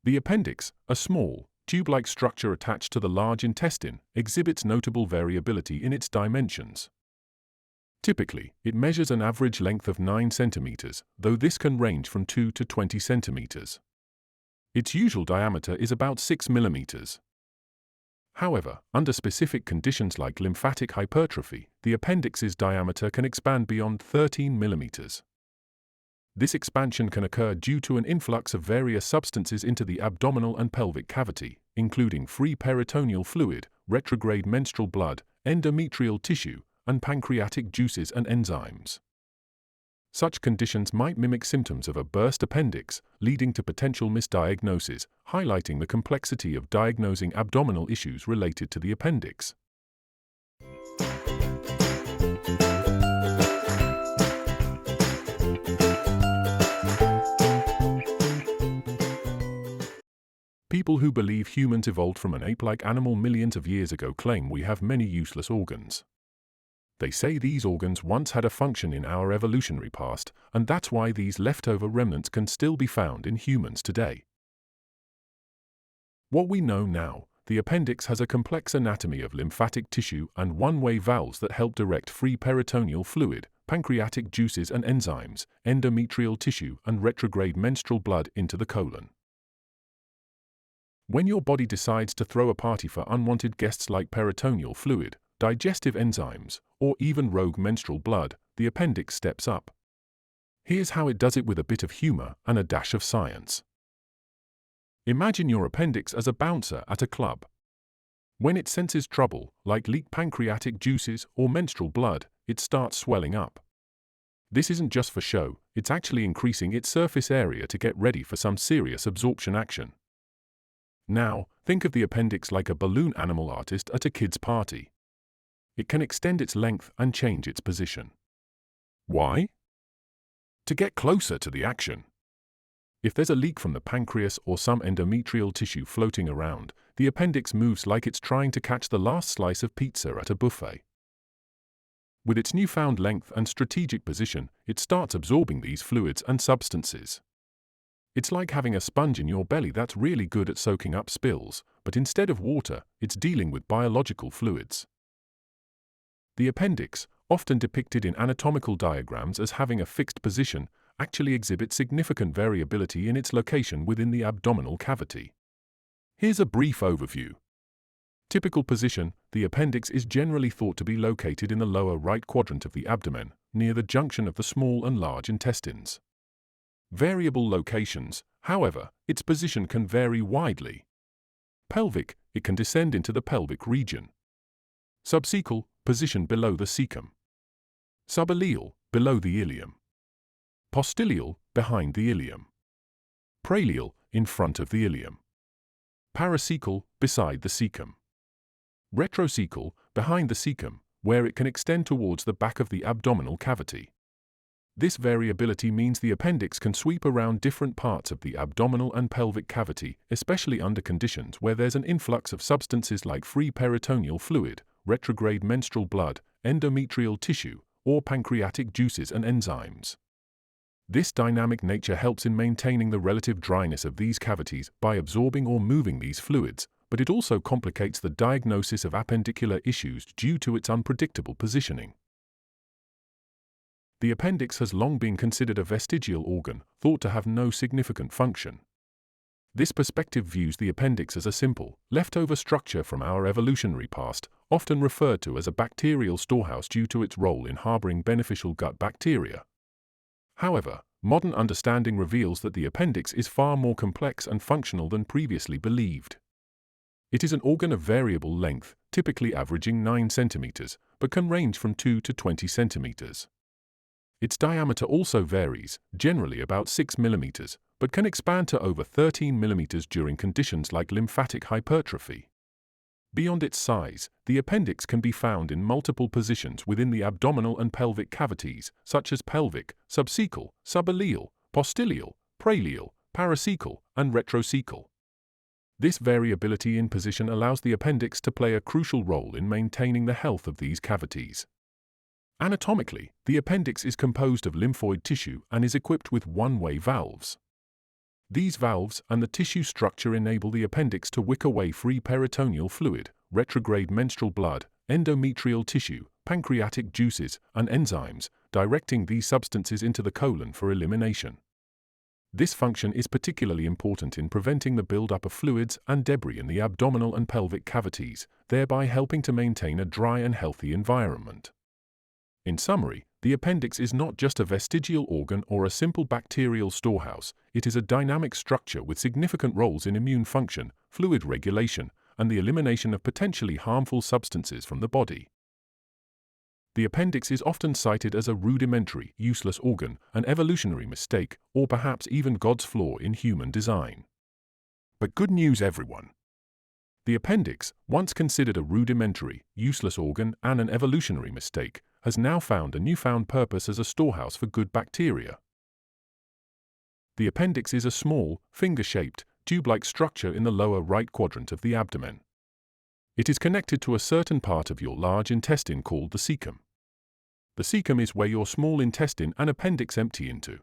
The appendix, a small, tube-like structure attached to the large intestine, exhibits notable variability in its dimensions. Typically, it measures an average length of 9 centimeters, though this can range from 2 to 20 centimeters. Its usual diameter is about 6 millimeters. However, under specific conditions like lymphatic hypertrophy, the appendix's diameter can expand beyond 13 millimeters. This expansion can occur due to an influx of various substances into the abdominal and pelvic cavity, including free peritoneal fluid, retrograde menstrual blood, endometrial tissue, and pancreatic juices and enzymes. Such conditions might mimic symptoms of a burst appendix, leading to potential misdiagnosis, highlighting the complexity of diagnosing abdominal issues related to the appendix. People who believe humans evolved from an ape-like animal millions of years ago claim we have many useless organs. They say these organs once had a function in our evolutionary past, and that's why these leftover remnants can still be found in humans today. What we know now, the appendix has a complex anatomy of lymphatic tissue and one-way valves that help direct free peritoneal fluid, pancreatic juices and enzymes, endometrial tissue and retrograde menstrual blood into the colon. When your body decides to throw a party for unwanted guests like peritoneal fluid, digestive enzymes, or even rogue menstrual blood, the appendix steps up. Here's how it does it with a bit of humor and a dash of science. Imagine your appendix as a bouncer at a club. When it senses trouble, like leaked pancreatic juices or menstrual blood, it starts swelling up. This isn't just for show, it's actually increasing its surface area to get ready for some serious absorption action. Now, think of the appendix like a balloon animal artist at a kid's party. It can extend its length and change its position. Why? To get closer to the action. If there's a leak from the pancreas or some endometrial tissue floating around, the appendix moves like it's trying to catch the last slice of pizza at a buffet. With its newfound length and strategic position, it starts absorbing these fluids and substances. It's like having a sponge in your belly that's really good at soaking up spills, but instead of water, it's dealing with biological fluids. The appendix, often depicted in anatomical diagrams as having a fixed position, actually exhibits significant variability in its location within the abdominal cavity. Here's a brief overview. Typical position: the appendix is generally thought to be located in the lower right quadrant of the abdomen, near the junction of the small and large intestines. Variable locations, however, its position can vary widely. Pelvic: it can descend into the pelvic region. Subcecal: position below the cecum. Subileal: below the ilium. Postylial: behind the ilium. Praleal: in front of the ilium. Paracecal: beside the cecum. Retrocecal: behind the cecum, where it can extend towards the back of the abdominal cavity. This variability means the appendix can sweep around different parts of the abdominal and pelvic cavity, especially under conditions where there's an influx of substances like free peritoneal fluid, retrograde menstrual blood, endometrial tissue, or pancreatic juices and enzymes. This dynamic nature helps in maintaining the relative dryness of these cavities by absorbing or moving these fluids, but it also complicates the diagnosis of appendicular issues due to its unpredictable positioning. The appendix has long been considered a vestigial organ, thought to have no significant function. This perspective views the appendix as a simple, leftover structure from our evolutionary past, often referred to as a bacterial storehouse due to its role in harboring beneficial gut bacteria. However, modern understanding reveals that the appendix is far more complex and functional than previously believed. It is an organ of variable length, typically averaging 9 centimeters, but can range from 2 to 20 centimeters. Its diameter also varies, generally about 6 millimeters, but can expand to over 13 millimeters during conditions like lymphatic hypertrophy. Beyond its size, the appendix can be found in multiple positions within the abdominal and pelvic cavities, such as pelvic, subcecal, subileal, postylial, praleal, paracecal, and retrocecal. This variability in position allows the appendix to play a crucial role in maintaining the health of these cavities. Anatomically, the appendix is composed of lymphoid tissue and is equipped with one-way valves. These valves and the tissue structure enable the appendix to wick away free peritoneal fluid, retrograde menstrual blood, endometrial tissue, pancreatic juices, and enzymes, directing these substances into the colon for elimination. This function is particularly important in preventing the buildup of fluids and debris in the abdominal and pelvic cavities, thereby helping to maintain a dry and healthy environment. In summary, the appendix is not just a vestigial organ or a simple bacterial storehouse, it is a dynamic structure with significant roles in immune function, fluid regulation, and the elimination of potentially harmful substances from the body. The appendix is often cited as a rudimentary, useless organ, an evolutionary mistake, or perhaps even God's flaw in human design. But good news, everyone! The appendix, once considered a rudimentary, useless organ and an evolutionary mistake, has now found a newfound purpose as a storehouse for good bacteria. The appendix is a small, finger-shaped, tube-like structure in the lower right quadrant of the abdomen. It is connected to a certain part of your large intestine called the cecum. The cecum is where your small intestine and appendix empty into.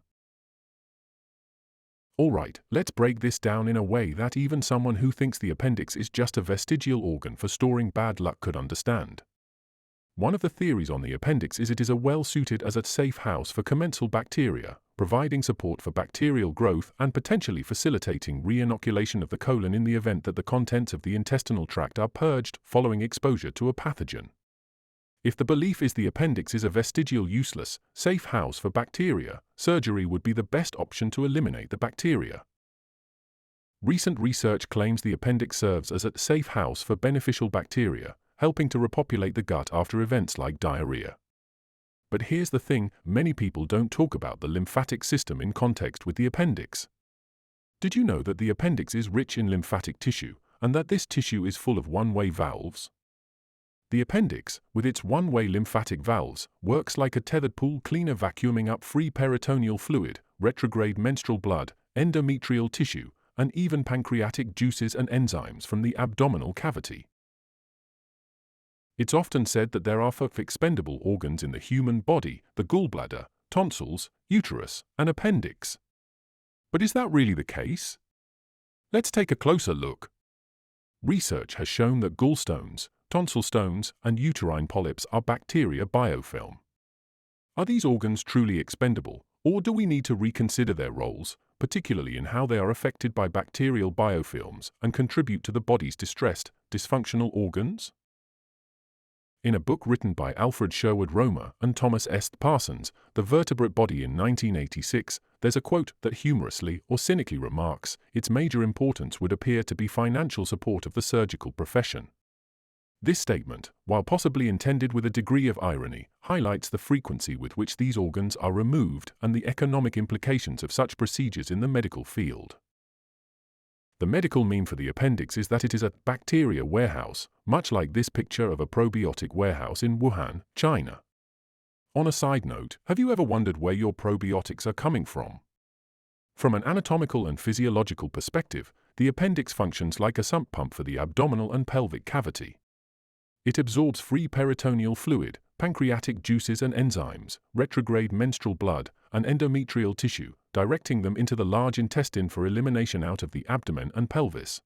Alright, let's break this down in a way that even someone who thinks the appendix is just a vestigial organ for storing bad luck could understand. One of the theories on the appendix is it is a well-suited as a safe house for commensal bacteria, providing support for bacterial growth and potentially facilitating re-inoculation of the colon in the event that the contents of the intestinal tract are purged following exposure to a pathogen. If the belief is the appendix is a vestigial useless, safe house for bacteria, surgery would be the best option to eliminate the bacteria. Recent research claims the appendix serves as a safe house for beneficial bacteria, helping to repopulate the gut after events like diarrhea. But here's the thing, many people don't talk about the lymphatic system in context with the appendix. Did you know that the appendix is rich in lymphatic tissue, and that this tissue is full of one-way valves? The appendix, with its one-way lymphatic valves, works like a tethered pool cleaner vacuuming up free peritoneal fluid, retrograde menstrual blood, endometrial tissue, and even pancreatic juices and enzymes from the abdominal cavity. It's often said that there are 4 expendable organs in the human body: the gallbladder, tonsils, uterus, and appendix. But is that really the case? Let's take a closer look. Research has shown that gallstones, tonsil stones, and uterine polyps are bacteria biofilm. Are these organs truly expendable, or do we need to reconsider their roles, particularly in how they are affected by bacterial biofilms and contribute to the body's distressed, dysfunctional organs? In a book written by Alfred Sherwood Romer and Thomas S. Parsons, The Vertebrate Body in 1986, there's a quote that humorously or cynically remarks, its major importance would appear to be financial support of the surgical profession. This statement, while possibly intended with a degree of irony, highlights the frequency with which these organs are removed and the economic implications of such procedures in the medical field. The medical meme for the appendix is that it is a bacteria warehouse, much like this picture of a probiotic warehouse in Wuhan, China. On a side note, have you ever wondered where your probiotics are coming from? From an anatomical and physiological perspective, the appendix functions like a sump pump for the abdominal and pelvic cavity. It absorbs free peritoneal fluid, pancreatic juices and enzymes, retrograde menstrual blood, and endometrial tissue, directing them into the large intestine for elimination out of the abdomen and pelvis.